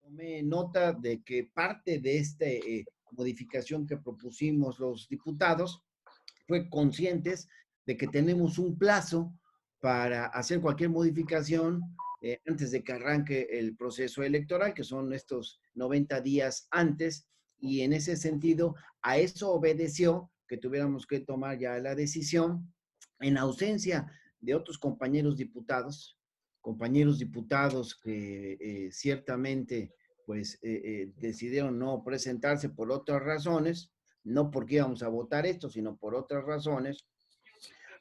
tomé nota de que parte de esta modificación que propusimos los diputados fue conscientes de que tenemos un plazo para hacer cualquier modificación antes de que arranque el proceso electoral, que son estos 90 días antes, y en ese sentido, a eso obedeció que tuviéramos que tomar ya la decisión en ausencia de otros compañeros diputados que ciertamente pues decidieron no presentarse por otras razones, no porque íbamos a votar esto, sino por otras razones,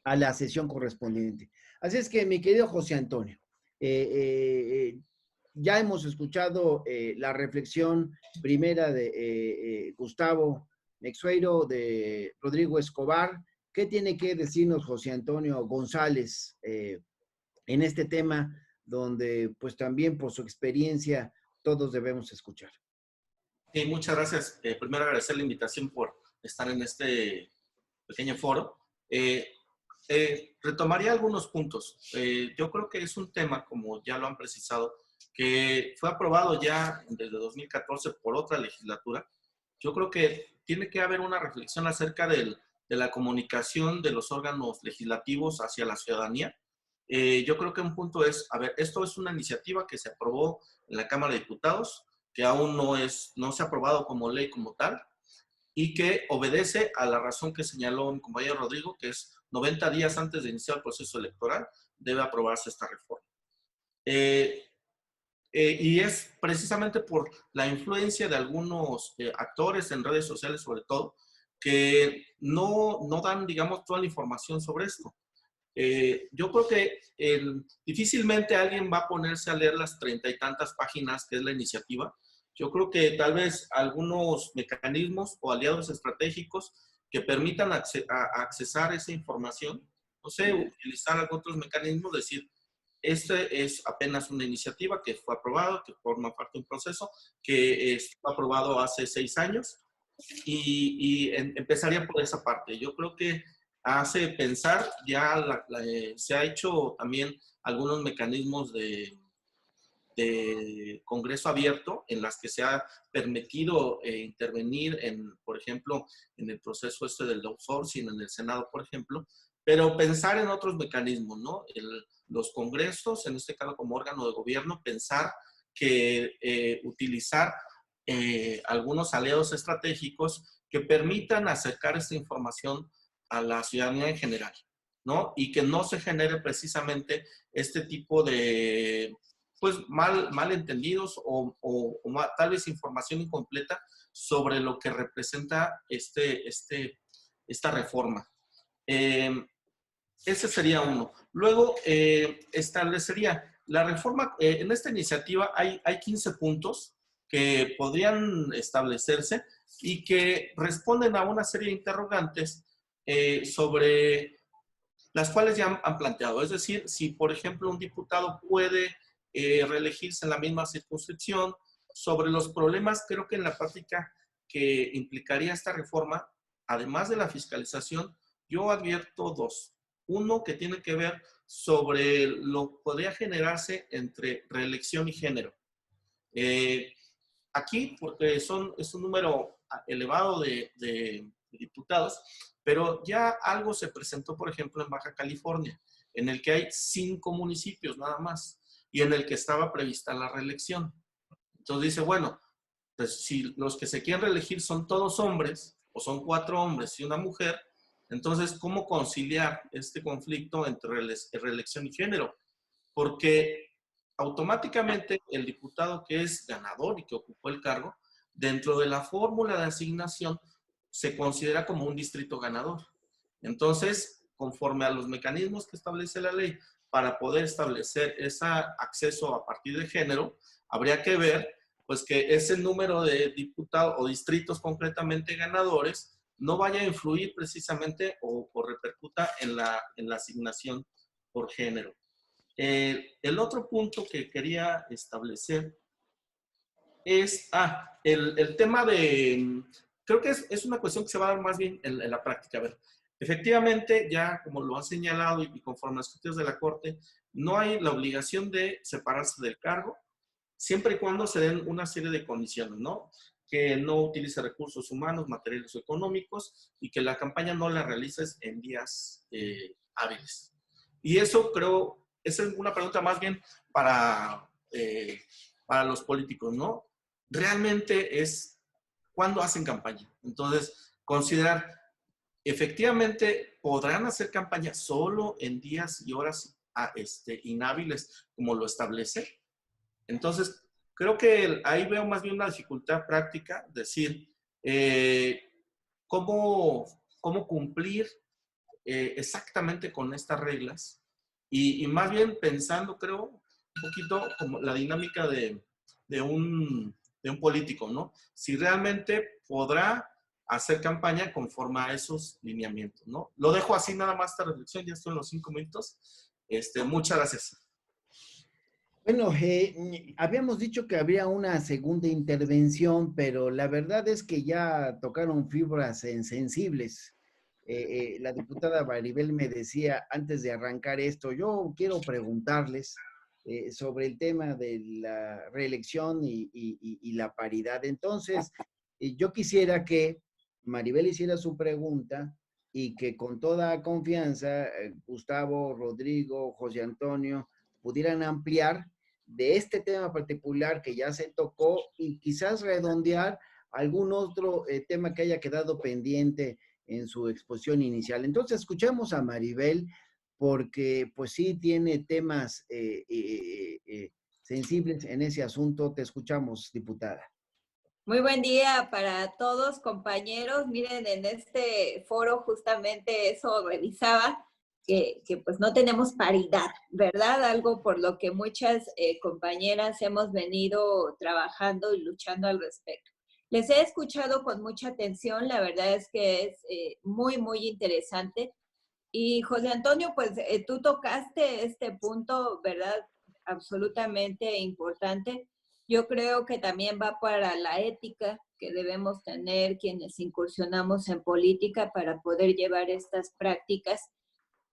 a la sesión correspondiente. Así es que, mi querido José Antonio, ya hemos escuchado la reflexión primera de Gustavo Nexueiro, de Rodrigo Escobar. ¿Qué tiene que decirnos José Antonio González en este tema donde pues también por su experiencia todos debemos escuchar? Sí, muchas gracias. Primero agradecer la invitación por estar en este pequeño foro. Retomaría algunos puntos. Yo creo que es un tema, como ya lo han precisado, que fue aprobado ya desde 2014 por otra legislatura. Yo creo que tiene que haber una reflexión acerca de la comunicación de los órganos legislativos hacia la ciudadanía. Yo creo que un punto es, a ver, esto es una iniciativa que se aprobó en la Cámara de Diputados, que aún no se ha aprobado como ley como tal, y que obedece a la razón que señaló mi compañero Rodrigo, que es 90 días antes de iniciar el proceso electoral, debe aprobarse esta reforma. Y es precisamente por la influencia de algunos actores en redes sociales, sobre todo, que no dan, digamos, toda la información sobre esto. Yo creo que difícilmente alguien va a ponerse a leer las 30 y tantas páginas que es la iniciativa. Yo creo que tal vez algunos mecanismos o aliados estratégicos que permitan accesar esa información, no sé, utilizar otros mecanismos, decir, este es apenas una iniciativa que fue aprobada, que forma parte de un proceso, que fue aprobado hace 6 años y empezaría por esa parte. Yo creo que hace pensar, ya se ha hecho también algunos mecanismos de Congreso abierto en las que se ha permitido intervenir en, por ejemplo, en el proceso este del outsourcing en el Senado, por ejemplo, pero pensar en otros mecanismos, ¿no? Los congresos, en este caso como órgano de gobierno, pensar que utilizar algunos aliados estratégicos que permitan acercar esta información a la ciudadanía en general, ¿no? Y que no se genere precisamente este tipo de pues mal entendidos o tal vez información incompleta sobre lo que representa esta reforma. Ese sería uno. Luego, establecería la reforma, en esta iniciativa hay 15 puntos que podrían establecerse y que responden a una serie de interrogantes sobre las cuales ya han planteado. Es decir, si por ejemplo un diputado puede reelegirse en la misma circunscripción, sobre los problemas, creo que en la práctica que implicaría esta reforma, además de la fiscalización, yo advierto dos. Uno que tiene que ver sobre lo que podría generarse entre reelección y género. Eh, Aquí, porque es un número elevado de diputados, pero ya algo se presentó, por ejemplo, en Baja California, en el que hay 5 municipios nada más, y en el que estaba prevista la reelección. Entonces dice, bueno, pues si los que se quieren reelegir son todos hombres, o son 4 hombres y una mujer, entonces, ¿cómo conciliar este conflicto entre reelección y género? Porque automáticamente el diputado que es ganador y que ocupó el cargo, dentro de la fórmula de asignación, se considera como un distrito ganador. Entonces, conforme a los mecanismos que establece la ley para poder establecer ese acceso a partir de género, habría que ver pues que ese número de diputados o distritos concretamente ganadores no vaya a influir precisamente o repercuta en la asignación por género. El otro punto que quería establecer es el tema de, creo que es una cuestión que se va a dar más bien en la práctica. A ver, efectivamente, ya como lo han señalado y conforme a los criterios de la Corte, no hay la obligación de separarse del cargo, siempre y cuando se den una serie de condiciones, ¿no? Que no utilice recursos humanos, materiales o económicos y que la campaña no la realices en días hábiles. Y eso creo, esa es una pregunta más bien para los políticos, ¿no? Realmente es cuándo hacen campaña. Entonces, considerar, efectivamente, podrán hacer campaña solo en días y horas inhábiles, como lo establece. Entonces, creo que ahí veo más bien una dificultad práctica, decir, cómo, cómo cumplir exactamente con estas reglas y más bien pensando, creo, un poquito como la dinámica de un político, ¿no? Si realmente podrá hacer campaña conforme a esos lineamientos, ¿no? Lo dejo así nada más esta reflexión, ya estoy en los 5 minutos. Muchas gracias. Bueno, habíamos dicho que habría una segunda intervención, pero la verdad es que ya tocaron fibras sensibles. La diputada Maribel me decía antes de arrancar esto, yo quiero preguntarles sobre el tema de la reelección y la paridad. Entonces, yo quisiera que Maribel hiciera su pregunta y que con toda confianza Gustavo, Rodrigo, José Antonio pudieran ampliar de este tema particular que ya se tocó y quizás redondear algún otro tema que haya quedado pendiente en su exposición inicial. Entonces, escuchemos a Maribel porque pues sí tiene temas sensibles en ese asunto. Te escuchamos, diputada. Muy buen día para todos, compañeros. Miren, en este foro justamente eso revisaba, que pues no tenemos paridad, ¿verdad? Algo por lo que muchas compañeras hemos venido trabajando y luchando al respecto. Les he escuchado con mucha atención, la verdad es que es muy, muy interesante. Y José Antonio, pues tú tocaste este punto, ¿verdad? Absolutamente importante. Yo creo que también va para la ética que debemos tener quienes incursionamos en política para poder llevar estas prácticas.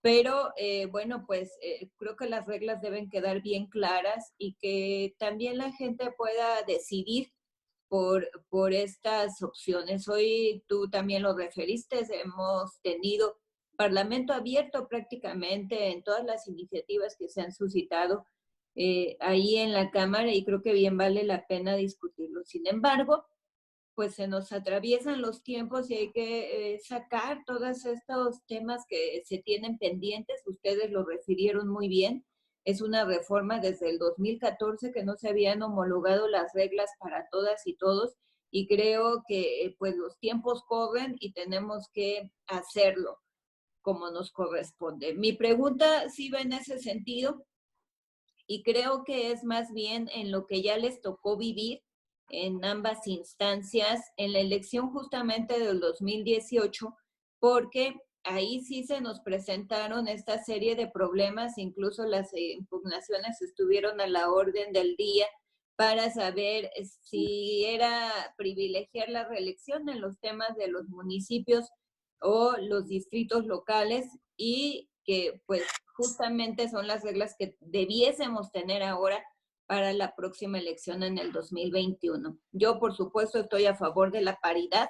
Pero bueno, pues creo que las reglas deben quedar bien claras y que también la gente pueda decidir por estas opciones. Hoy tú también lo referiste, hemos tenido parlamento abierto prácticamente en todas las iniciativas que se han suscitado ahí en la Cámara y creo que bien vale la pena discutirlo. Sin embargo, pues se nos atraviesan los tiempos y hay que sacar todos estos temas que se tienen pendientes. Ustedes lo refirieron muy bien. Es una reforma desde el 2014 que no se habían homologado las reglas para todas y todos y creo que pues los tiempos corren y tenemos que hacerlo como nos corresponde. Mi pregunta sí va en ese sentido y creo que es más bien en lo que ya les tocó vivir en ambas instancias, en la elección justamente del 2018, porque ahí sí se nos presentaron esta serie de problemas, incluso las impugnaciones estuvieron a la orden del día para saber si era privilegiar la reelección en los temas de los municipios o los distritos locales y que pues justamente son las reglas que debiésemos tener ahora para la próxima elección en el 2021. Yo, por supuesto, estoy a favor de la paridad,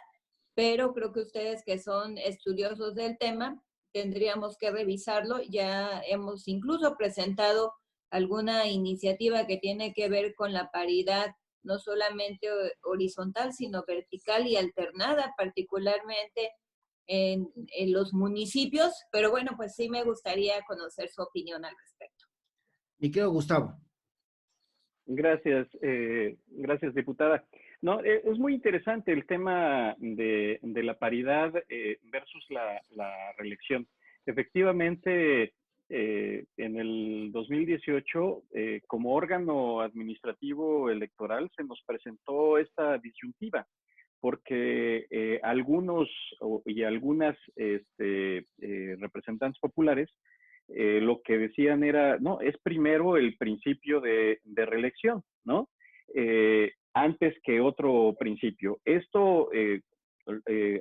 pero creo que ustedes que son estudiosos del tema, tendríamos que revisarlo. Ya hemos incluso presentado alguna iniciativa que tiene que ver con la paridad, no solamente horizontal, sino vertical y alternada, particularmente en los municipios, pero bueno, pues sí me gustaría conocer su opinión al respecto. Mi querido Gustavo. Gracias, gracias, diputada. No, es muy interesante el tema de la paridad versus la reelección. Efectivamente, en el 2018, como órgano administrativo electoral, se nos presentó esta disyuntiva, porque algunos y algunas representantes populares lo que decían era, no, es primero el principio de reelección, ¿no? Antes que otro principio. Esto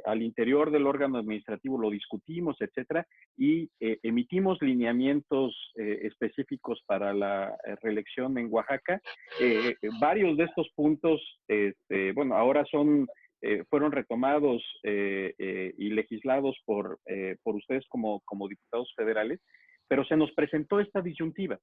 al interior del órgano administrativo lo discutimos, etcétera, y emitimos lineamientos específicos para la reelección en Oaxaca. Varios de estos puntos, bueno, ahora fueron retomados y legislados por ustedes como diputados federales, pero se nos presentó esta disyuntiva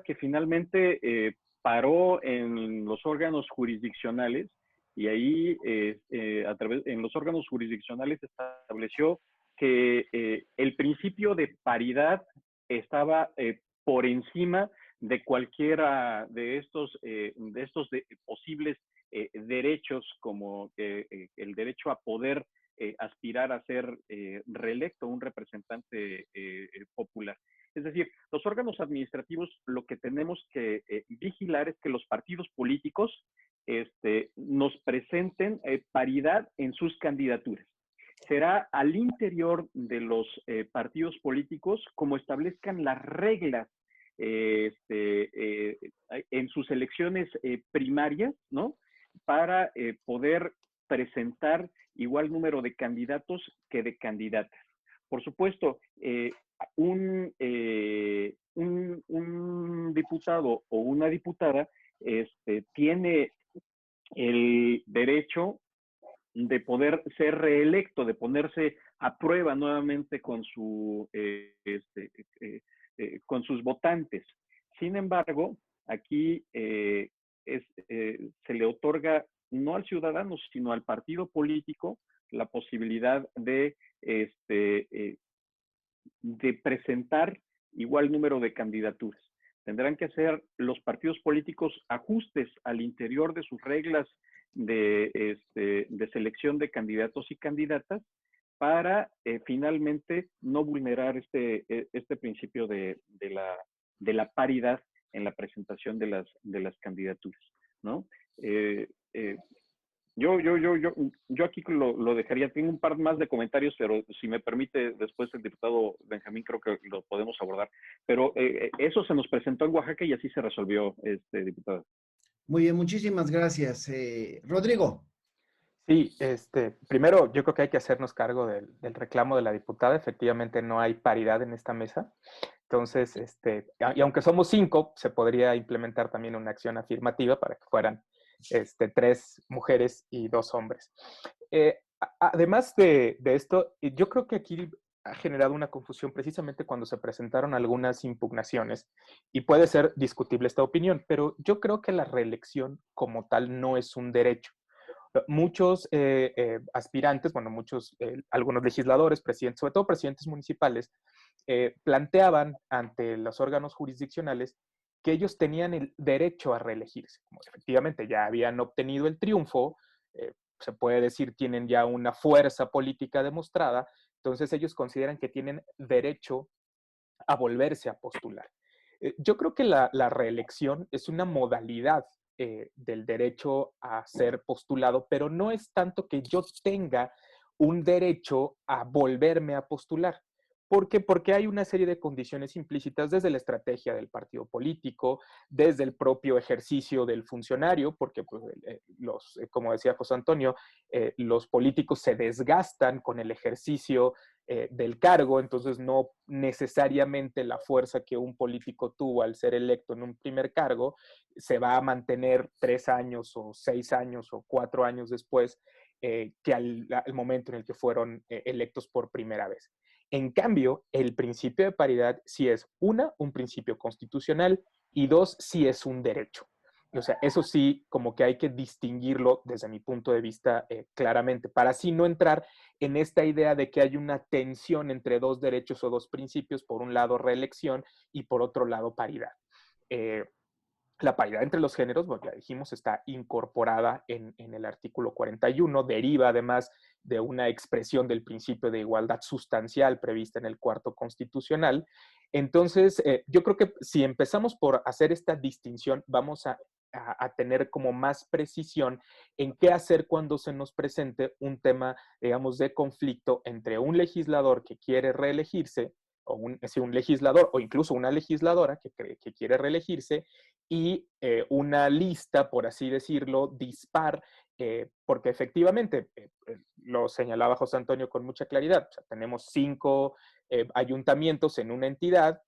que finalmente paró en los órganos jurisdiccionales, y ahí en los órganos jurisdiccionales se estableció que el principio de paridad estaba por encima de cualquiera de estos posibles derechos, como el derecho a poder aspirar a ser reelecto un representante popular. Es decir, los órganos administrativos lo que tenemos que vigilar es que los partidos políticos nos presenten paridad en sus candidaturas. Será al interior de los partidos políticos como establezcan las reglas en sus elecciones primarias, ¿no? Para poder presentar igual número de candidatos que de candidatas. Por supuesto, un diputado o una diputada tiene el derecho de poder ser reelecto, de ponerse a prueba nuevamente con sus votantes. Sin embargo, aquí se le otorga no al ciudadano, sino al partido político la posibilidad de presentar igual número de candidaturas. Tendrán que hacer los partidos políticos ajustes al interior de sus reglas de selección de candidatos y candidatas para finalmente no vulnerar este principio de la paridad en la presentación de las candidaturas, ¿no? Yo aquí lo dejaría. Tengo un par más de comentarios, pero si me permite, después el diputado Benjamín creo que lo podemos abordar. Pero eso se nos presentó en Oaxaca y así se resolvió, diputado. Muy bien, muchísimas gracias. Rodrigo. Sí, primero yo creo que hay que hacernos cargo del reclamo de la diputada. Efectivamente no hay paridad en esta mesa. Entonces, y aunque somos 5, se podría implementar también una acción afirmativa para que fueran 3 mujeres y 2 hombres. Además de esto, yo creo que aquí ha generado una confusión precisamente cuando se presentaron algunas impugnaciones, y puede ser discutible esta opinión, pero yo creo que la reelección como tal no es un derecho. Muchos aspirantes, bueno, algunos legisladores, presidentes, sobre todo presidentes municipales, planteaban ante los órganos jurisdiccionales que ellos tenían el derecho a reelegirse. Como efectivamente ya habían obtenido el triunfo, se puede decir tienen ya una fuerza política demostrada, entonces ellos consideran que tienen derecho a volverse a postular. Yo creo que la reelección es una modalidad del derecho a ser postulado, pero no es tanto que yo tenga un derecho a volverme a postular. ¿Por qué? Porque hay una serie de condiciones implícitas desde la estrategia del partido político, desde el propio ejercicio del funcionario, porque pues, como decía José Antonio, los políticos se desgastan con el ejercicio del cargo, entonces no necesariamente la fuerza que un político tuvo al ser electo en un primer cargo se va a mantener 3 años o 6 años o 4 años después que al momento en el que fueron electos por primera vez. En cambio, el principio de paridad sí es, un principio constitucional, y 2, sí es un derecho. O sea, eso sí, como que hay que distinguirlo desde mi punto de vista claramente, para así no entrar en esta idea de que hay una tensión entre 2 derechos o 2 principios, por un lado reelección y por otro lado paridad. La paridad entre los géneros, bueno, ya dijimos, está incorporada en el artículo 41, deriva además de una expresión del principio de igualdad sustancial prevista en el 4º constitucional. Entonces, yo creo que si empezamos por hacer esta distinción, vamos a tener como más precisión en qué hacer cuando se nos presente un tema, digamos, de conflicto entre un legislador que quiere reelegirse, o un legislador o incluso una legisladora que quiere reelegirse, y una lista, por así decirlo, dispar porque efectivamente, lo señalaba José Antonio con mucha claridad, o sea, tenemos 5 ayuntamientos en una entidad,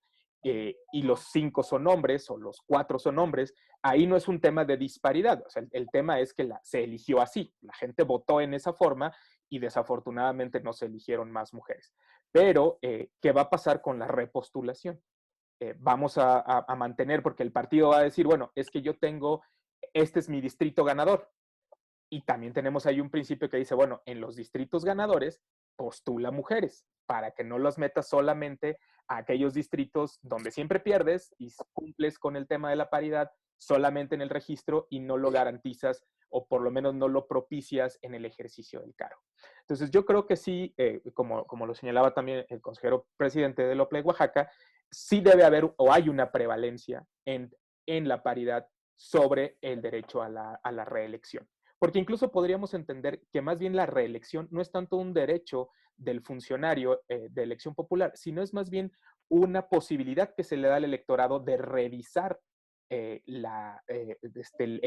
y los 5 son hombres o los 4 son hombres, ahí no es un tema de disparidad, o sea, el tema es que se eligió así, la gente votó en esa forma y desafortunadamente no se eligieron más mujeres. Pero, ¿qué va a pasar con la repostulación? Vamos a mantener, porque el partido va a decir, bueno, es que yo tengo, este es mi distrito ganador. Y también tenemos ahí un principio que dice, bueno, en los distritos ganadores postula mujeres, para que no los metas solamente a aquellos distritos donde siempre pierdes y cumples con el tema de la paridad solamente en el registro y no lo garantizas o por lo menos no lo propicias en el ejercicio del cargo. Entonces yo creo que sí, como lo señalaba también el consejero presidente del OPLE Oaxaca, sí debe haber o hay una prevalencia en la paridad sobre el derecho a la reelección. Porque incluso podríamos entender que más bien la reelección no es tanto un derecho del funcionario de elección popular, sino es más bien una posibilidad que se le da al electorado de revisar el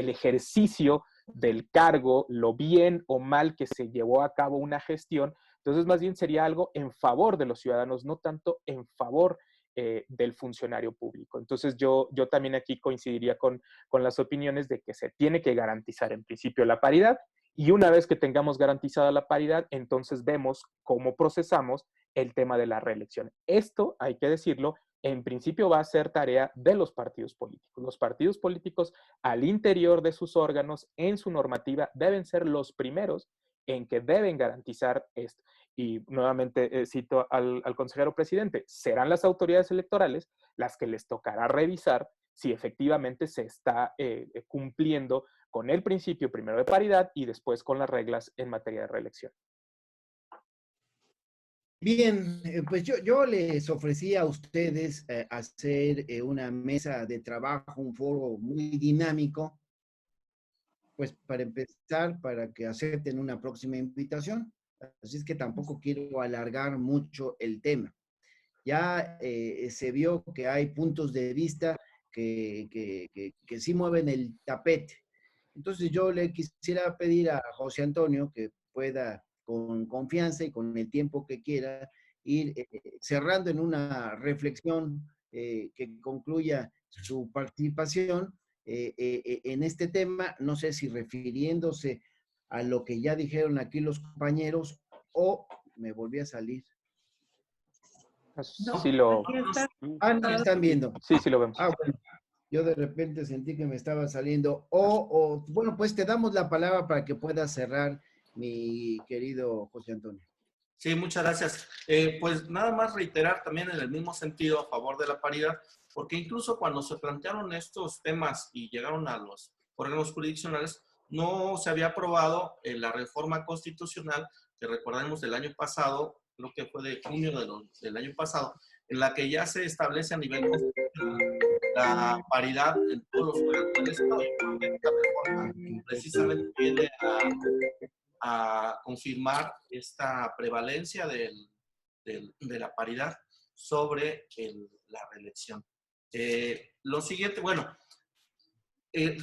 ejercicio del cargo, lo bien o mal que se llevó a cabo una gestión. Entonces, más bien sería algo en favor de los ciudadanos, no tanto en favor del funcionario público. Entonces, yo también aquí coincidiría con las opiniones de que se tiene que garantizar en principio la paridad, y una vez que tengamos garantizada la paridad, entonces vemos cómo procesamos el tema de la reelección. Esto, hay que decirlo, en principio va a ser tarea de los partidos políticos. Los partidos políticos al interior de sus órganos, en su normativa, deben ser los primeros en que deben garantizar esto. Y nuevamente cito al consejero presidente, serán las autoridades electorales las que les tocará revisar si efectivamente se está cumpliendo con el principio primero de paridad y después con las reglas en materia de reelección. Bien, pues yo les ofrecí a ustedes hacer una mesa de trabajo, un foro muy dinámico, pues para empezar, para que acepten una próxima invitación. Así es que tampoco quiero alargar mucho el tema. Ya se vio que hay puntos de vista que sí mueven el tapete. Entonces yo le quisiera pedir a José Antonio que pueda con confianza y con el tiempo que quiera ir cerrando en una reflexión que concluya su participación en este tema, no sé si refiriéndose a lo que ya dijeron aquí los compañeros o me volví a salir. Sí lo... No están viendo. Sí lo vemos. Bueno, yo de repente sentí que me estaba saliendo. Bueno, pues te damos la palabra para que puedas cerrar, mi querido José Antonio. Sí, muchas gracias. Pues nada más reiterar también en el mismo sentido a favor de la paridad, porque incluso cuando se plantearon estos temas y llegaron a los órganos jurisdiccionales, no se había aprobado la reforma constitucional que recordemos del año pasado, creo que fue de junio del año pasado, en la que ya se establece a nivel constitucional la paridad en todos los órganos del Estado. Esta reforma precisamente viene a confirmar esta prevalencia de la paridad sobre la reelección. Lo siguiente, bueno,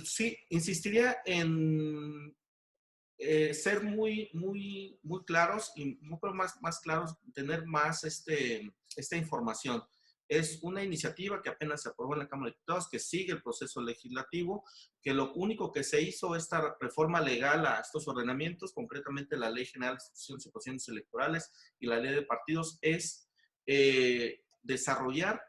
sí, insistiría en ser muy claros y más claros, tener más esta información. Es una iniciativa que apenas se aprobó en la Cámara de Diputados, que sigue el proceso legislativo, que lo único que se hizo esta reforma legal a estos ordenamientos, concretamente la Ley General de Instituciones y Procedimientos Electorales y la Ley de Partidos, es desarrollar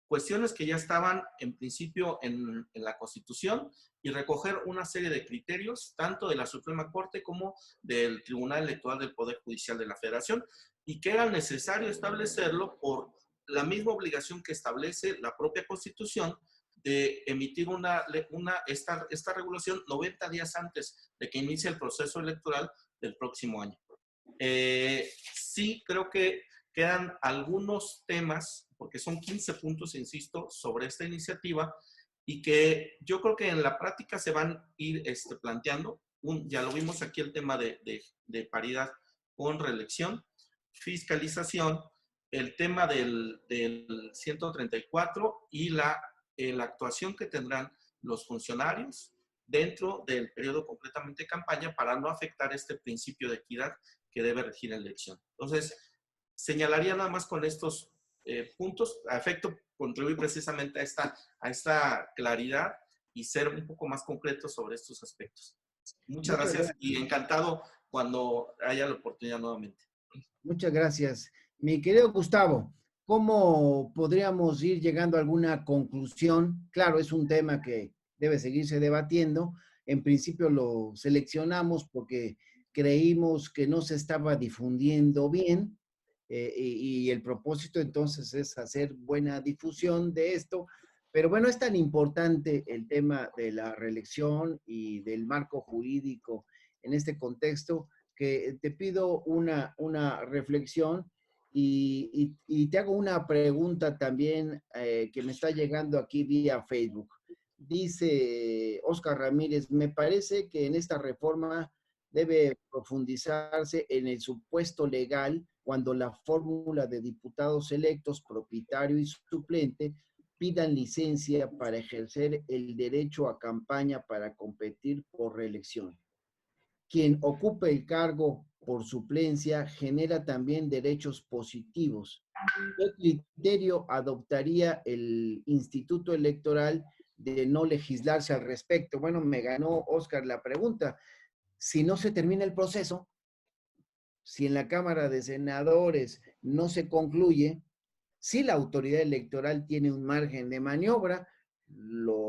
cuestiones que ya estaban en principio en la Constitución y recoger una serie de criterios, tanto de la Suprema Corte como del Tribunal Electoral del Poder Judicial de la Federación, y que era necesario establecerlo por la misma obligación que establece la propia Constitución de emitir esta regulación 90 días antes de que inicie el proceso electoral del próximo año. Sí, creo que quedan algunos temas, porque son 15 puntos, insisto, sobre esta iniciativa, y que yo creo que en la práctica se van a ir planteando. Ya lo vimos aquí, el tema de paridad con reelección, fiscalización, el tema del 134 y la actuación que tendrán los funcionarios dentro del periodo completamente de campaña para no afectar este principio de equidad que debe regir en la elección. Entonces, señalaría nada más con estos puntos, a efecto contribuir precisamente a esta claridad y ser un poco más concretos sobre estos aspectos. Muchas Muchas gracias gracias. y encantado cuando haya la oportunidad nuevamente. Muchas gracias. Mi querido Gustavo, ¿cómo podríamos ir llegando a alguna conclusión? Claro, es un tema que debe seguirse debatiendo. En principio lo seleccionamos porque creímos que no se estaba difundiendo bien y el propósito entonces es hacer buena difusión de esto. Pero bueno, es tan importante el tema de la reelección y del marco jurídico en este contexto que te pido una reflexión y te hago una pregunta también que me está llegando aquí vía Facebook. Dice Oscar Ramírez, me parece que en esta reforma debe profundizarse en el supuesto legal cuando la fórmula de diputados electos, propietario y suplente, pidan licencia para ejercer el derecho a campaña para competir por reelección. Quien ocupe el cargo por suplencia genera también derechos positivos. ¿Qué criterio adoptaría el Instituto Electoral de no legislarse al respecto? Bueno, me ganó Oscar la pregunta. Si no se termina el proceso, si en la Cámara de Senadores no se concluye, si la autoridad electoral tiene un margen de maniobra,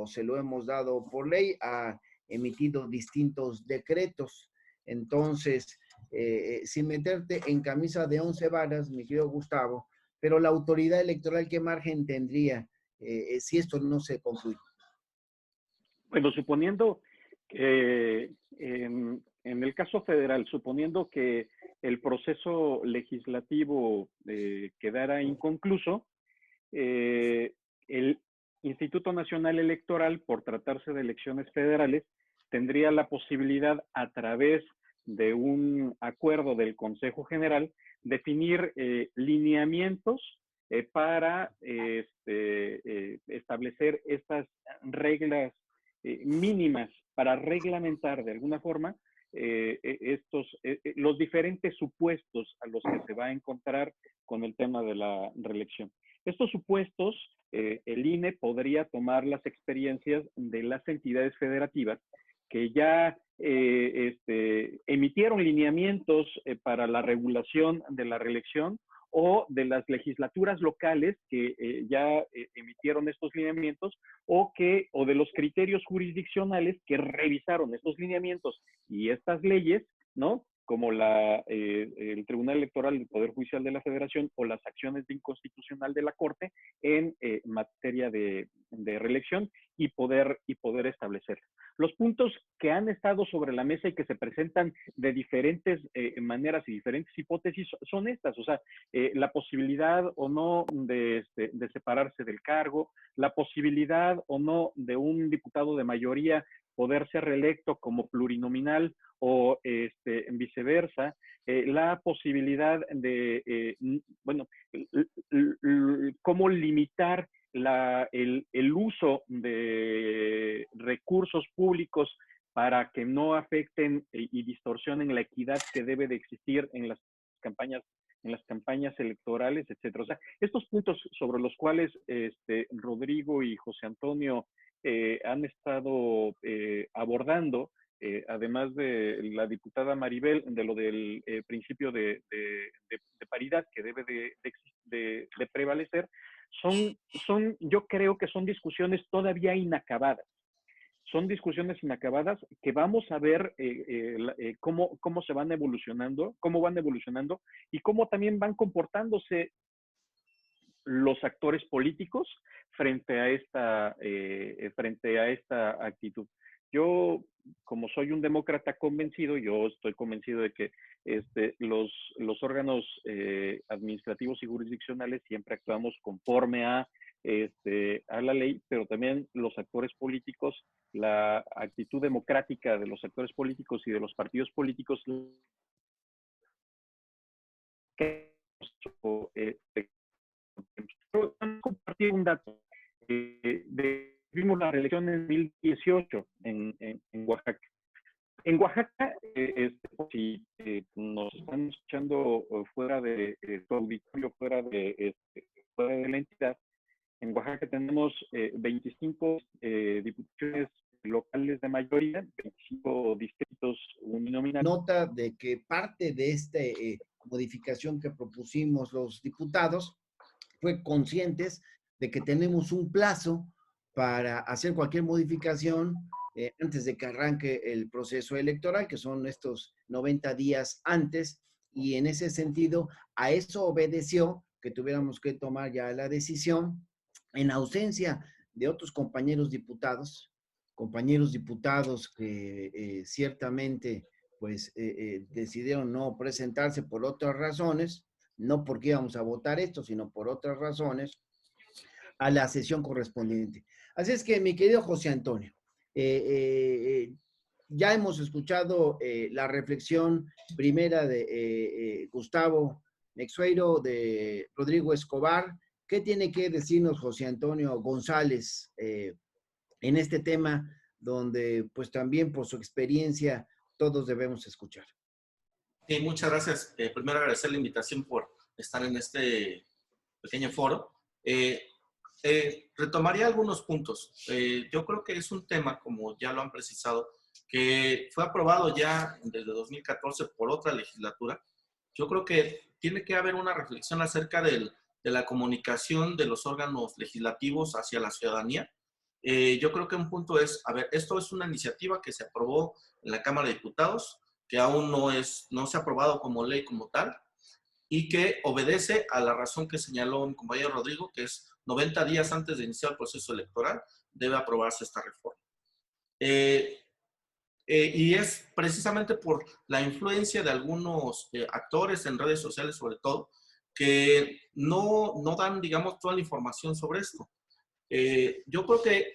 se lo hemos dado por ley, ha emitido distintos decretos. Entonces, sin meterte en camisa de 11 varas, mi querido Gustavo, pero la autoridad electoral, ¿qué margen tendría si esto no se concluye? Bueno, suponiendo que en el caso federal, suponiendo que el proceso legislativo quedara inconcluso, el Instituto Nacional Electoral, por tratarse de elecciones federales, tendría la posibilidad, a través de un acuerdo del Consejo General, definir lineamientos para establecer estas reglas mínimas para reglamentar de alguna forma los diferentes supuestos a los que se va a encontrar con el tema de la reelección. Estos supuestos, el INE podría tomar las experiencias de las entidades federativas que ya emitieron lineamientos para la regulación de la reelección, o de las legislaturas locales que ya emitieron estos lineamientos, o de los criterios jurisdiccionales que revisaron estos lineamientos y estas leyes, ¿no? Como el Tribunal Electoral del Poder Judicial de la Federación o las acciones de inconstitucional de la Corte en materia de reelección y poder establecer. Los puntos que han estado sobre la mesa y que se presentan de diferentes maneras y diferentes hipótesis son estas, o sea, la posibilidad o no de separarse del cargo, la posibilidad o no de un diputado de mayoría poder ser reelecto como plurinominal o viceversa, la posibilidad de, bueno, cómo limitar el uso de recursos públicos para que no afecten y distorsionen la equidad que debe de existir en las campañas electorales, etcétera. O sea, estos puntos sobre los cuales Rodrigo y José Antonio han estado abordando, además de la diputada Maribel, de lo del principio de paridad que debe de prevalecer, yo creo que son discusiones todavía inacabadas. Son discusiones inacabadas que vamos a ver cómo se van evolucionando, cómo van evolucionando y cómo también van comportándose los actores políticos frente a esta actitud. Yo, como soy un demócrata convencido, yo estoy convencido de que los órganos administrativos y jurisdiccionales siempre actuamos conforme a la ley, pero también los actores políticos, la actitud democrática de los actores políticos y de los partidos políticos, compartir un dato de tuvimos la reelección en 2018 en Oaxaca. En Oaxaca, si nos están escuchando fuera de tu auditorio, fuera de la entidad, en Oaxaca tenemos 25 diputaciones locales de mayoría, 25 distritos uninominales. Nota de que parte de esta modificación que propusimos los diputados fue conscientes de que tenemos un plazo para hacer cualquier modificación antes de que arranque el proceso electoral, que son estos 90 días antes, y en ese sentido, a eso obedeció que tuviéramos que tomar ya la decisión en ausencia de otros compañeros diputados que ciertamente pues decidieron no presentarse por otras razones, no porque íbamos a votar esto, sino por otras razones, a la sesión correspondiente. Así es que, mi querido José Antonio, ya hemos escuchado la reflexión primera de Gustavo Meixueiro, de Rodrigo Escobar. ¿Qué tiene que decirnos José Antonio González en este tema donde pues también por su experiencia todos debemos escuchar? Sí, muchas gracias. Primero agradecer la invitación por estar en este pequeño foro. Retomaría algunos puntos. Yo creo que es un tema, como ya lo han precisado, que fue aprobado ya desde 2014 por otra legislatura. Yo creo que tiene que haber una reflexión acerca de la comunicación de los órganos legislativos hacia la ciudadanía. Yo creo que un punto es, a ver, esto es una iniciativa que se aprobó en la Cámara de Diputados, que aún no se ha aprobado como ley como tal, y que obedece a la razón que señaló mi compañero Rodrigo, que es 90 días antes de iniciar el proceso electoral, debe aprobarse esta reforma. Y es precisamente por la influencia de algunos actores en redes sociales, sobre todo, que no dan, digamos, toda la información sobre esto. Yo creo que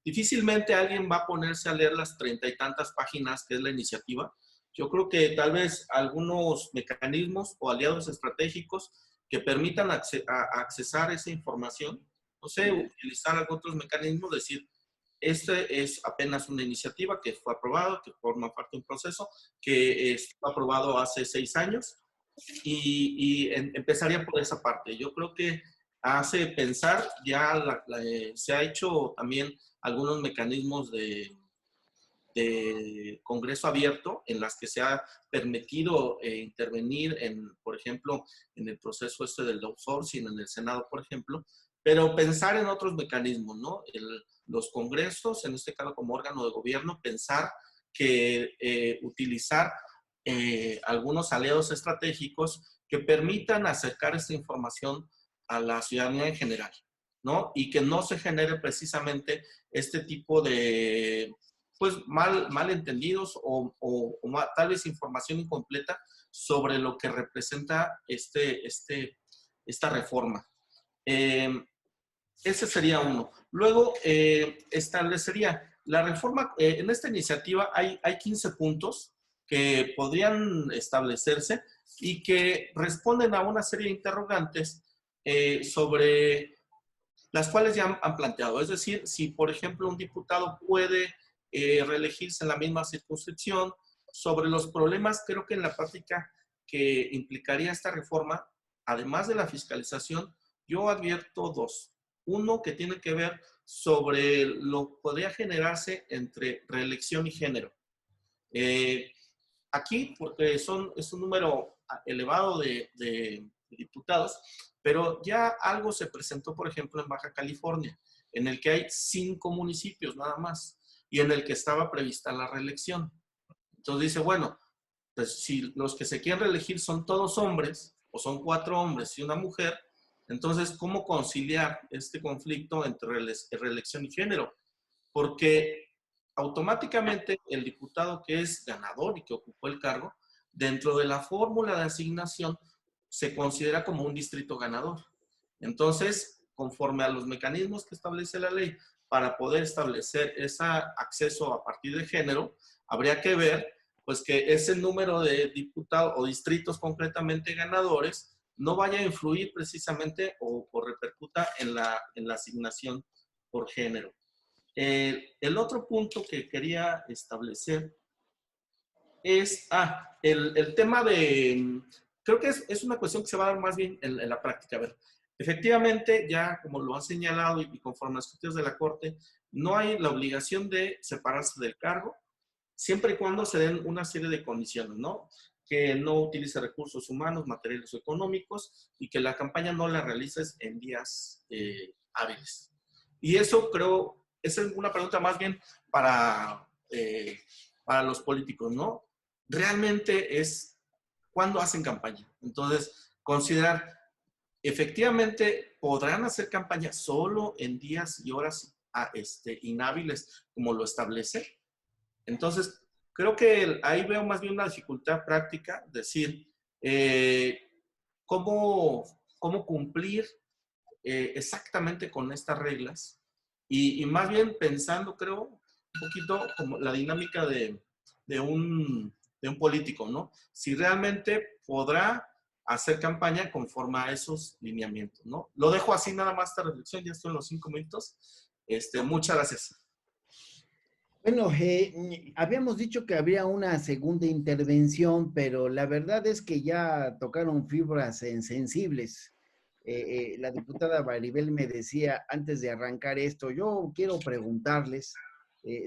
difícilmente alguien va a ponerse a leer las 30 y tantas páginas que es la iniciativa. Yo creo que tal vez algunos mecanismos o aliados estratégicos que permitan accesar esa información, no sé, utilizar otros mecanismos, decir, este es apenas una iniciativa que fue aprobada, que forma parte de un proceso, que fue aprobado hace 6 años y empezaría por esa parte. Yo creo que hace pensar, ya se ha hecho también algunos mecanismos de Congreso abierto en las que se ha permitido intervenir por ejemplo, en el proceso del outsourcing en el Senado, por ejemplo, pero pensar en otros mecanismos, ¿no? Los congresos, en este caso como órgano de gobierno, pensar que utilizar algunos aliados estratégicos que permitan acercar esta información a la ciudadanía en general, ¿no? Y que no se genere precisamente este tipo de pues malentendidos o tal vez información incompleta sobre lo que representa esta reforma. Ese sería uno. Luego, establecería la reforma, en esta iniciativa hay 15 puntos que podrían establecerse y que responden a una serie de interrogantes sobre las cuales ya han planteado. Es decir, si, por ejemplo, un diputado puede reelegirse en la misma circunscripción, sobre los problemas, creo que en la práctica que implicaría esta reforma, además de la fiscalización, yo advierto 2. Uno que tiene que ver sobre lo que podría generarse entre reelección y género. Aquí, porque es un número elevado de diputados, pero ya algo se presentó, por ejemplo, en Baja California, en el que hay 5 municipios nada más, y en el que estaba prevista la reelección. Entonces dice, bueno, pues si los que se quieren reelegir son todos hombres, o son 4 hombres y una mujer, entonces, ¿cómo conciliar este conflicto entre reelección y género? Porque automáticamente el diputado que es ganador y que ocupó el cargo, dentro de la fórmula de asignación, se considera como un distrito ganador. Entonces, conforme a los mecanismos que establece la ley para poder establecer ese acceso a partir de género, habría que ver pues que ese número de diputados o distritos concretamente ganadores no vaya a influir precisamente o repercuta en la asignación por género. El otro punto que quería establecer es el tema de, creo que es una cuestión que se va a dar más bien en la práctica. A ver, efectivamente, ya como lo ha señalado y conforme a los criterios de la Corte, no hay la obligación de separarse del cargo, siempre y cuando se den una serie de condiciones, ¿no? Que no utilice recursos humanos, materiales o económicos y que la campaña no la realices en días hábiles. Y eso creo, esa es una pregunta más bien para los políticos, ¿no? Realmente es cuándo hacen campaña. Entonces, considerar, efectivamente, podrán hacer campaña solo en días y horas inhábiles, como lo establece. Entonces, creo que ahí veo más bien una dificultad práctica, decir, cómo cumplir exactamente con estas reglas y más bien pensando, creo, un poquito como la dinámica de un, de un político, ¿no? Si realmente podrá hacer campaña conforme a esos lineamientos, ¿no? Lo dejo así nada más esta reflexión, ya estoy en los 5 minutos. Muchas gracias. Bueno, habíamos dicho que habría una segunda intervención, pero la verdad es que ya tocaron fibras sensibles. La diputada Maribel me decía antes de arrancar esto, yo quiero preguntarles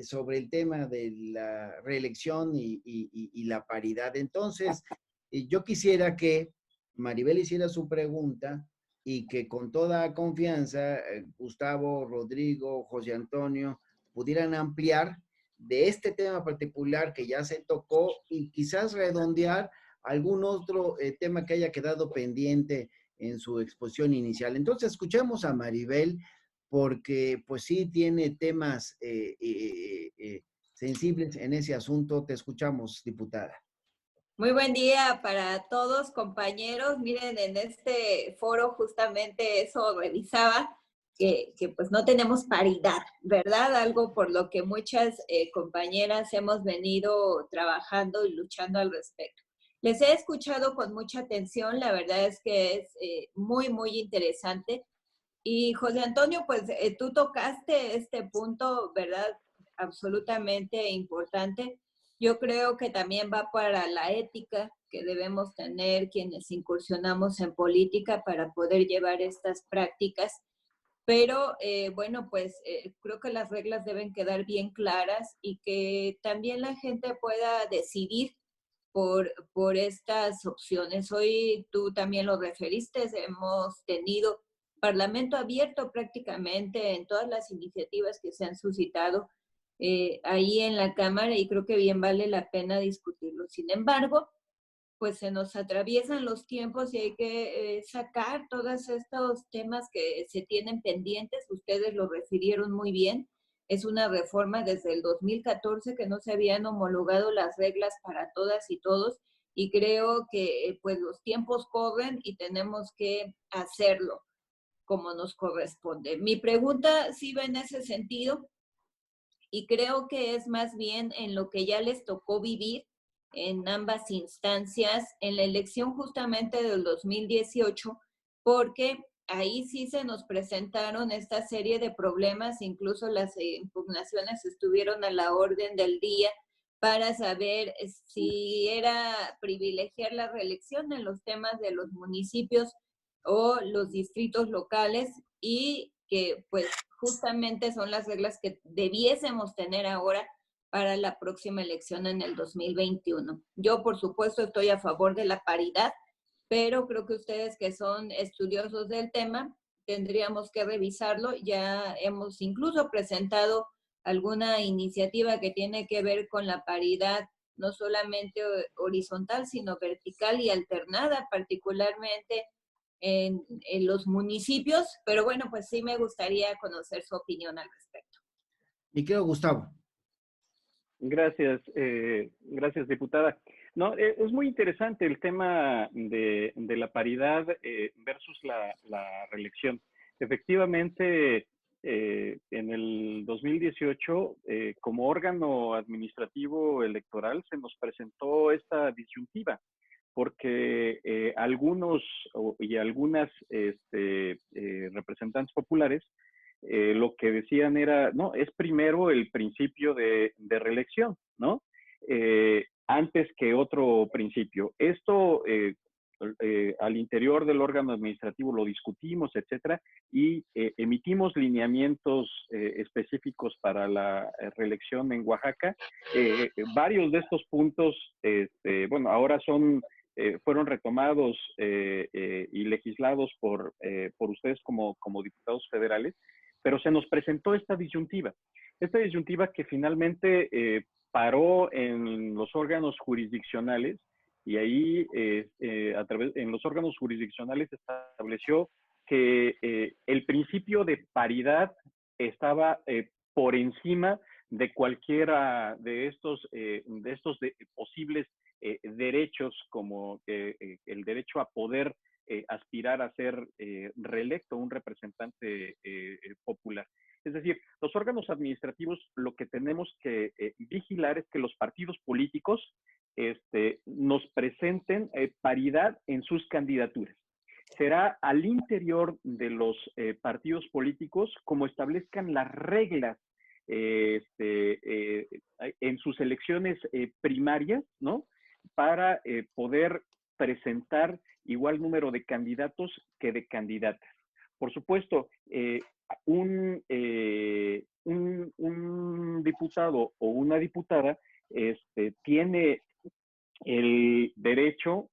sobre el tema de la reelección y la paridad. Entonces, yo quisiera que Maribel hiciera su pregunta y que con toda confianza Gustavo, Rodrigo, José Antonio pudieran ampliar de este tema particular que ya se tocó y quizás redondear algún otro tema que haya quedado pendiente en su exposición inicial. Entonces, escuchemos a Maribel porque pues sí tiene temas sensibles en ese asunto. Te escuchamos, diputada. Muy buen día para todos, compañeros. Miren, en este foro justamente eso revisaba, que pues no tenemos paridad, ¿verdad? Algo por lo que muchas compañeras hemos venido trabajando y luchando al respecto. Les he escuchado con mucha atención, la verdad es que es muy, muy interesante. Y José Antonio, pues tú tocaste este punto, ¿verdad? Absolutamente importante. Yo creo que también va para la ética que debemos tener quienes incursionamos en política para poder llevar estas prácticas. Pero bueno, pues creo que las reglas deben quedar bien claras y que también la gente pueda decidir por estas opciones. Hoy tú también lo referiste, hemos tenido parlamento abierto prácticamente en todas las iniciativas que se han suscitado ahí en la Cámara y creo que bien vale la pena discutirlo. Sin embargo, pues se nos atraviesan los tiempos y hay que sacar todos estos temas que se tienen pendientes. Ustedes lo refirieron muy bien. Es una reforma desde el 2014 que no se habían homologado las reglas para todas y todos y creo que pues los tiempos corren y tenemos que hacerlo como nos corresponde. Mi pregunta sí va en ese sentido y creo que es más bien en lo que ya les tocó vivir en ambas instancias, en la elección justamente del 2018, porque ahí sí se nos presentaron esta serie de problemas, incluso las impugnaciones estuvieron a la orden del día para saber si era privilegiar la reelección en los temas de los municipios o los distritos locales y que pues justamente son las reglas que debiésemos tener ahora para la próxima elección en el 2021. Yo, por supuesto, estoy a favor de la paridad, pero creo que ustedes que son estudiosos del tema, tendríamos que revisarlo. Ya hemos incluso presentado alguna iniciativa que tiene que ver con la paridad, no solamente horizontal, sino vertical y alternada, particularmente en los municipios, pero bueno, pues sí me gustaría conocer su opinión al respecto. Mi querido Gustavo. Gracias, gracias, diputada. No, es muy interesante el tema de la paridad versus la reelección. Efectivamente, en el 2018, como órgano administrativo electoral, se nos presentó esta disyuntiva, porque algunos y algunas representantes populares lo que decían era, no, es primero el principio de reelección, ¿no? Antes que otro principio. Esto al interior del órgano administrativo lo discutimos, etcétera, y emitimos lineamientos específicos para la reelección en Oaxaca. Varios de estos puntos, bueno, ahora fueron retomados y legislados por ustedes como diputados federales, pero se nos presentó esta disyuntiva que finalmente paró en los órganos jurisdiccionales, y ahí en los órganos jurisdiccionales se estableció que el principio de paridad estaba por encima de cualquiera de estos posibles derechos, como el derecho a poder aspirar a ser reelecto un representante popular. Es decir, los órganos administrativos lo que tenemos que vigilar es que los partidos políticos nos presenten paridad en sus candidaturas. Será al interior de los partidos políticos como establezcan las reglas en sus elecciones primarias, ¿no? Para poder presentar igual número de candidatos que de candidatas. Por supuesto, un diputado o una diputada tiene el derecho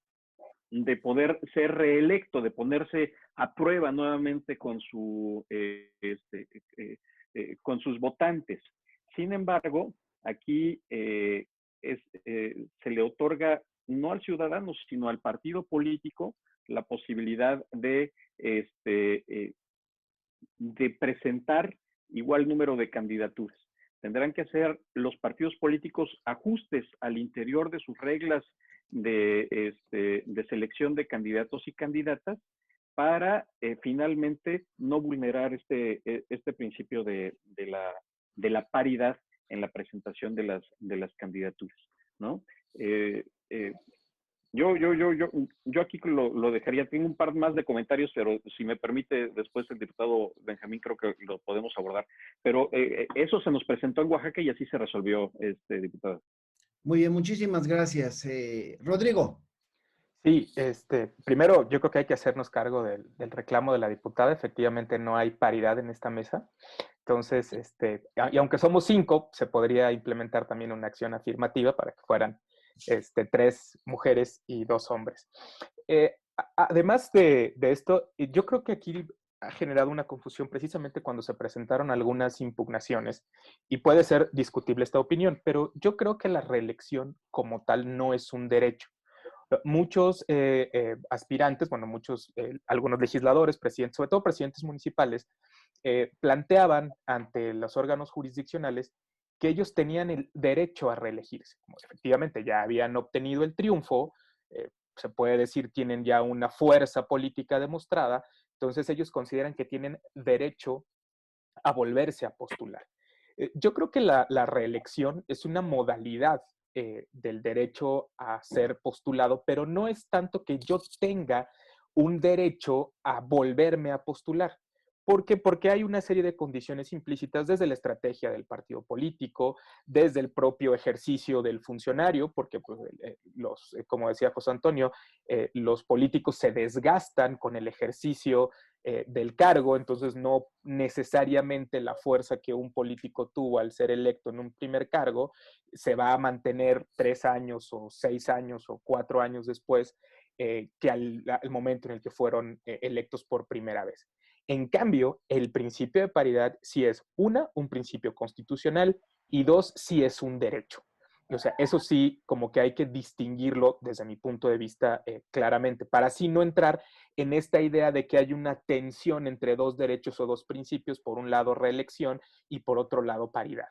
de poder ser reelecto, de ponerse a prueba nuevamente con sus votantes. Sin embargo, aquí se le otorga no al ciudadano, sino al partido político la posibilidad de presentar igual número de candidaturas. Tendrán que hacer los partidos políticos ajustes al interior de sus reglas de selección de candidatos y candidatas para finalmente no vulnerar este principio de la paridad en la presentación de las candidaturas, ¿no? Yo aquí lo dejaría. Tengo un par más de comentarios, pero si me permite, después el diputado Benjamín creo que lo podemos abordar. Pero eso se nos presentó en Oaxaca y así se resolvió, diputado. Muy bien, muchísimas gracias. Rodrigo. Sí, primero yo creo que hay que hacernos cargo del reclamo de la diputada. Efectivamente no hay paridad en esta mesa. Entonces, y aunque somos 5, se podría implementar también una acción afirmativa para que fueran 3 mujeres y 2 hombres. Además de esto, yo creo que aquí ha generado una confusión precisamente cuando se presentaron algunas impugnaciones, y puede ser discutible esta opinión, pero yo creo que la reelección como tal no es un derecho. Muchos aspirantes, bueno, algunos legisladores, presidentes, sobre todo presidentes municipales, planteaban ante los órganos jurisdiccionales que ellos tenían el derecho a reelegirse. Como efectivamente ya habían obtenido el triunfo, se puede decir tienen ya una fuerza política demostrada, entonces ellos consideran que tienen derecho a volverse a postular. Yo creo que la reelección es una modalidad del derecho a ser postulado, pero no es tanto que yo tenga un derecho a volverme a postular. ¿Por qué? Porque hay una serie de condiciones implícitas desde la estrategia del partido político, desde el propio ejercicio del funcionario, porque pues, como decía José Antonio, los políticos se desgastan con el ejercicio del cargo, entonces no necesariamente la fuerza que un político tuvo al ser electo en un primer cargo se va a mantener 3 años o 6 años o 4 años después que al momento en el que fueron electos por primera vez. En cambio, el principio de paridad sí es, un principio constitucional, y 2, sí es un derecho. O sea, eso sí, como que hay que distinguirlo desde mi punto de vista claramente, para así no entrar en esta idea de que hay una tensión entre 2 derechos o 2 principios, por un lado reelección y por otro lado paridad.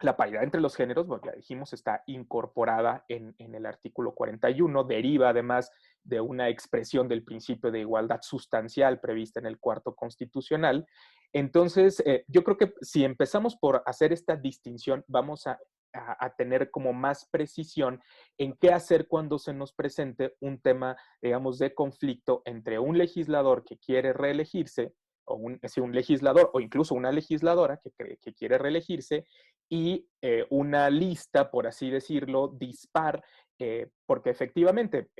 La paridad entre los géneros, bueno, ya dijimos, está incorporada en el artículo 41, deriva además de una expresión del principio de igualdad sustancial prevista en el 4º constitucional. Entonces, yo creo que si empezamos por hacer esta distinción, vamos a tener como más precisión en qué hacer cuando se nos presente un tema, digamos, de conflicto entre un legislador que quiere reelegirse o un legislador o incluso una legisladora que quiere reelegirse y una lista, por así decirlo, dispar, porque efectivamente,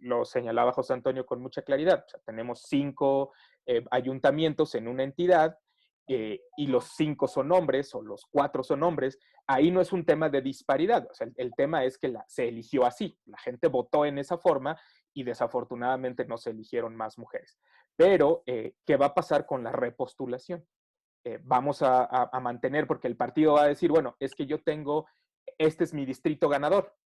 lo señalaba José Antonio con mucha claridad, o sea, tenemos 5 ayuntamientos en una entidad y los 5 son hombres o los 4 son hombres. Ahí no es un tema de disparidad, o sea, el tema es que se eligió así, la gente votó en esa forma y desafortunadamente no se eligieron más mujeres. Pero, ¿qué va a pasar con la repostulación? Vamos a mantener, porque el partido va a decir, bueno, es que yo tengo, este es mi distrito ganador.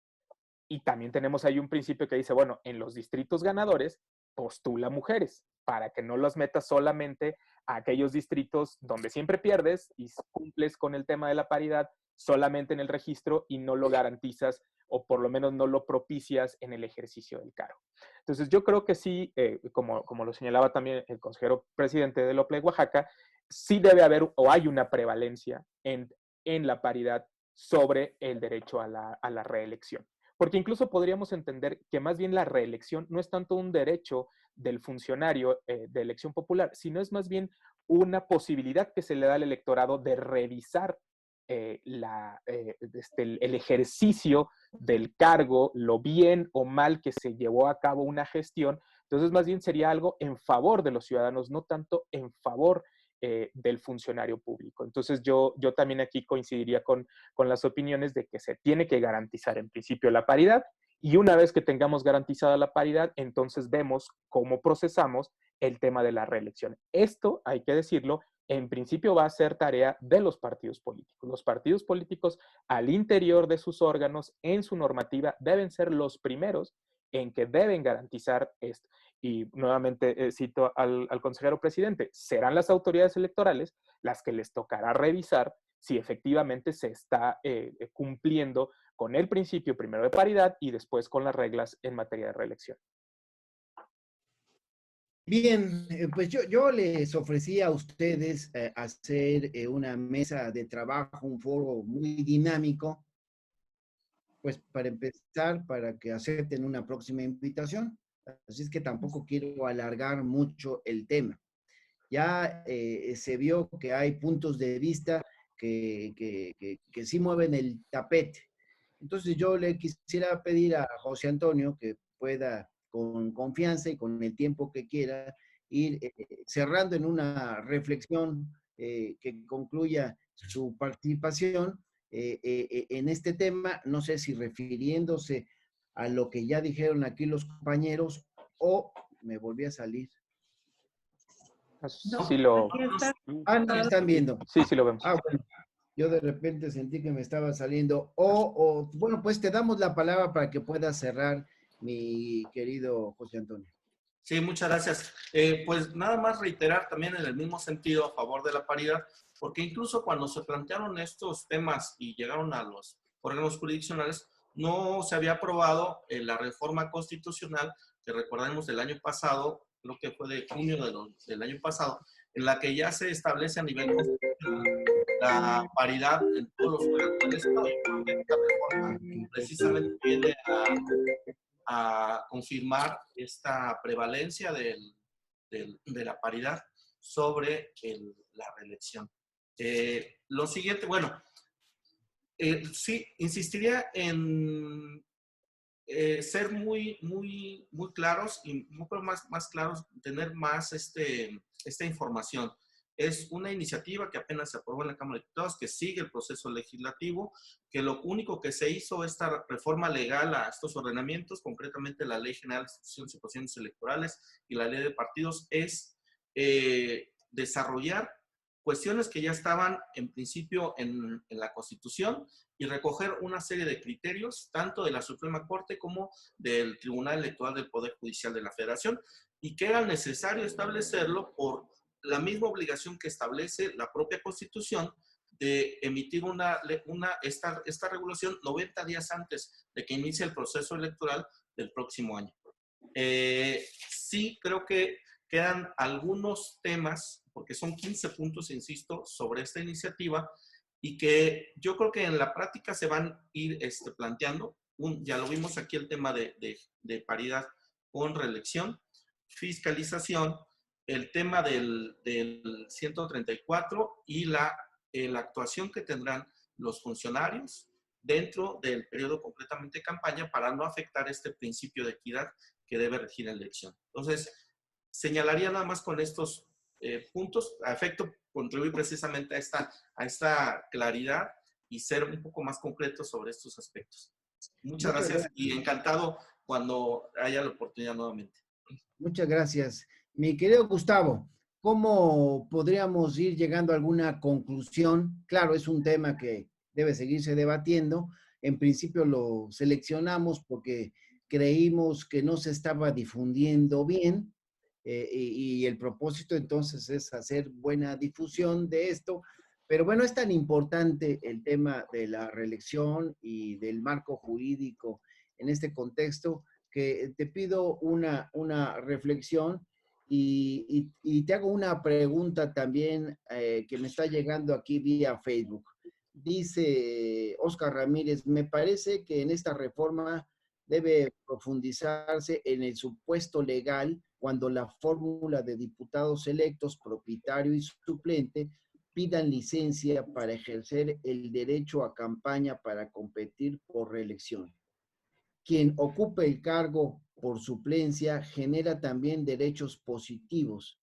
Y también tenemos ahí un principio que dice, bueno, en los distritos ganadores postula mujeres para que no las metas solamente a aquellos distritos donde siempre pierdes y cumples con el tema de la paridad solamente en el registro y no lo garantizas o por lo menos no lo propicias en el ejercicio del cargo. Entonces yo creo que sí, como lo señalaba también el consejero presidente del OPLE de Oaxaca, sí debe haber o hay una prevalencia en la paridad sobre el derecho a la reelección. Porque incluso podríamos entender que más bien la reelección no es tanto un derecho del funcionario de elección popular, sino es más bien una posibilidad que se le da al electorado de revisar el ejercicio del cargo, lo bien o mal que se llevó a cabo una gestión. Entonces, más bien sería algo en favor de los ciudadanos, no tanto en favor del funcionario público. Entonces, yo también aquí coincidiría con las opiniones de que se tiene que garantizar en principio la paridad y una vez que tengamos garantizada la paridad, entonces vemos cómo procesamos el tema de la reelección. Esto, hay que decirlo, en principio va a ser tarea de los partidos políticos. Los partidos políticos al interior de sus órganos, en su normativa, deben ser los primeros en que deben garantizar esto. Y nuevamente cito al consejero presidente, serán las autoridades electorales las que les tocará revisar si efectivamente se está cumpliendo con el principio primero de paridad y después con las reglas en materia de reelección. Bien, pues yo les ofrecí a ustedes hacer una mesa de trabajo, un foro muy dinámico, pues para empezar, para que acepten una próxima invitación. Así es que tampoco quiero alargar mucho el tema. Ya se vio que hay puntos de vista que sí mueven el tapete. Entonces yo le quisiera pedir a José Antonio que pueda con confianza y con el tiempo que quiera ir cerrando en una reflexión que concluya su participación en este tema, no sé si refiriéndose a lo que ya dijeron aquí los compañeros o me volví a salir. Sí lo... No me están viendo. Sí, sí lo vemos. Bueno, yo de repente sentí que me estaba saliendo. Bueno, pues te damos la palabra para que puedas cerrar, mi querido José Antonio. Sí, muchas gracias. Pues nada más reiterar también en el mismo sentido a favor de la paridad, porque incluso cuando se plantearon estos temas y llegaron a los órganos jurisdiccionales, no se había aprobado la reforma constitucional que recordemos del año pasado, creo que fue de junio del año pasado, en la que ya se establece a nivel constitucional la paridad en todos los órganos del Estado. Esta reforma precisamente viene a confirmar esta prevalencia de la paridad sobre la reelección. Lo siguiente, bueno, sí, insistiría en ser muy claros y un poco más claros, tener más esta información. Es una iniciativa que apenas se aprobó en la Cámara de Diputados, que sigue el proceso legislativo, que lo único que se hizo esta reforma legal a estos ordenamientos, concretamente la Ley General de Instituciones y Procedimientos Electorales y la Ley de Partidos, es desarrollar cuestiones que ya estaban en principio en la Constitución y recoger una serie de criterios, tanto de la Suprema Corte como del Tribunal Electoral del Poder Judicial de la Federación, y que era necesario establecerlo por la misma obligación que establece la propia Constitución de emitir esta regulación 90 días antes de que inicie el proceso electoral del próximo año. Sí, creo que quedan algunos temas, porque son 15 puntos, insisto, sobre esta iniciativa, y que yo creo que en la práctica se van a ir planteando. Ya lo vimos aquí, el tema de paridad con reelección, fiscalización, el tema del 134 y la actuación que tendrán los funcionarios dentro del periodo completamente de campaña para no afectar este principio de equidad que debe regir la elección. Entonces, señalaría nada más con estos puntos, a efecto contribuir precisamente a esta claridad y ser un poco más concretos sobre estos aspectos. Muchas gracias y encantado cuando haya la oportunidad nuevamente. Muchas gracias. Mi querido Gustavo, ¿cómo podríamos ir llegando a alguna conclusión? Claro, es un tema que debe seguirse debatiendo. En principio lo seleccionamos porque creímos que no se estaba difundiendo bien y el propósito entonces es hacer buena difusión de esto. Pero bueno, es tan importante el tema de la reelección y del marco jurídico en este contexto que te pido una reflexión y te hago una pregunta también que me está llegando aquí vía Facebook. Dice Oscar Ramírez, me parece que en esta reforma debe profundizarse en el supuesto legal cuando la fórmula de diputados electos, propietario y suplente, pidan licencia para ejercer el derecho a campaña para competir por reelección. Quien ocupe el cargo por suplencia genera también derechos positivos.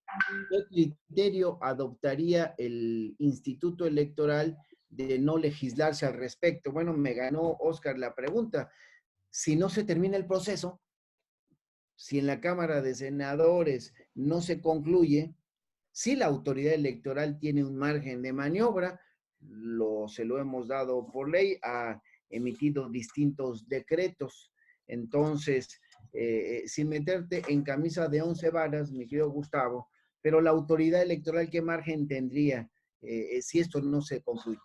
¿Qué criterio adoptaría el Instituto Electoral de no legislarse al respecto? Bueno, me ganó Oscar la pregunta. Si no se termina el proceso, si en la Cámara de Senadores no se concluye, si la autoridad electoral tiene un margen de maniobra, se lo hemos dado por ley, ha emitido distintos decretos. Entonces, sin meterte en camisa de 11 varas, mi querido Gustavo, pero la autoridad electoral, ¿qué margen tendría si esto no se concluye?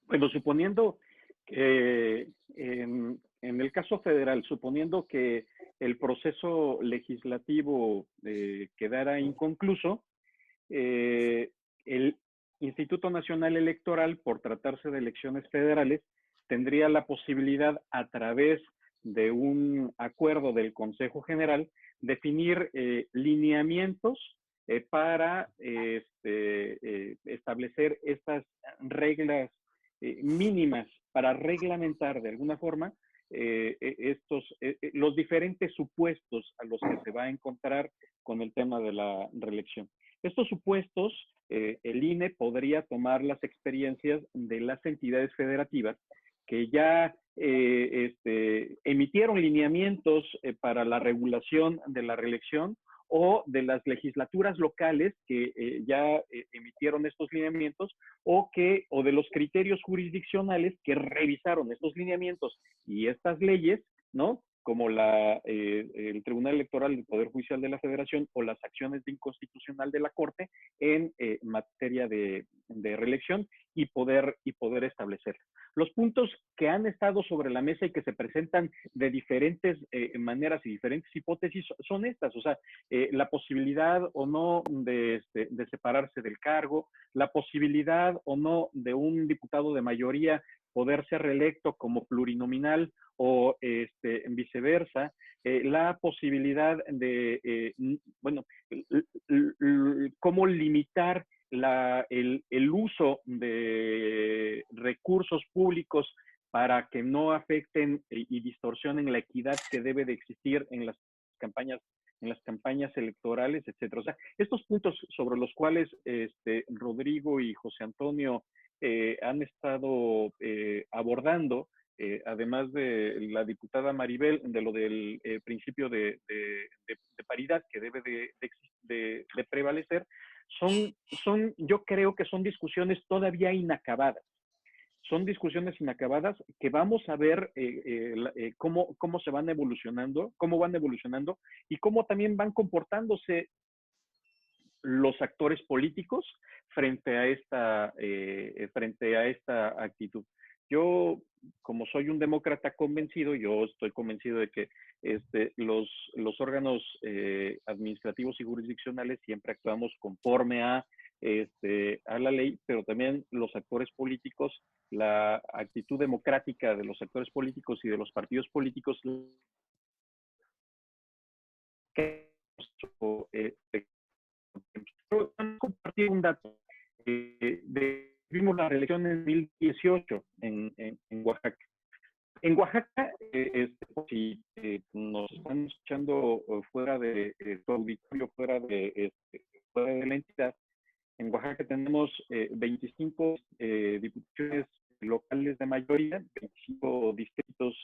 Bueno, suponiendo que en el caso federal, suponiendo que el proceso legislativo quedara inconcluso, el Instituto Nacional Electoral, por tratarse de elecciones federales, tendría la posibilidad, a través de un acuerdo del Consejo General, definir lineamientos para establecer estas reglas mínimas para reglamentar de alguna forma los diferentes supuestos a los que se va a encontrar con el tema de la reelección. Estos supuestos, el INE podría tomar las experiencias de las entidades federativas que ya emitieron lineamientos para la regulación de la reelección, o de las legislaturas locales que ya emitieron estos lineamientos, o de los criterios jurisdiccionales que revisaron estos lineamientos y estas leyes, ¿no? Como el Tribunal Electoral del Poder Judicial de la Federación o las acciones de inconstitucional de la Corte en materia de reelección y poder establecerlas. Los puntos que han estado sobre la mesa y que se presentan de diferentes maneras y diferentes hipótesis son estas, o sea, la posibilidad o no de separarse del cargo, la posibilidad o no de un diputado de mayoría poder ser reelecto como plurinominal o viceversa, la posibilidad de, cómo limitar el uso de recursos públicos para que no afecten y distorsionen la equidad que debe de existir en las campañas electorales, etcétera. O sea, estos puntos sobre los cuales Rodrigo y José Antonio han estado abordando, además de la diputada Maribel, de lo del principio de paridad que debe de prevalecer, yo creo que son discusiones todavía inacabadas. Son discusiones inacabadas que vamos a ver cómo se van evolucionando, cómo van evolucionando y cómo también van comportándose los actores políticos frente a esta actitud. Yo, como soy un demócrata convencido, yo estoy convencido de que los órganos administrativos y jurisdiccionales siempre actuamos conforme a la ley, pero también los actores políticos, la actitud democrática de los actores políticos y de los partidos políticos, que Quiero compartir un dato. Vimos la reelección en 2018 en Oaxaca. En Oaxaca, si nos están escuchando fuera de tu auditorio, fuera de la entidad, en Oaxaca tenemos 25 diputaciones locales de mayoría, 25 distritos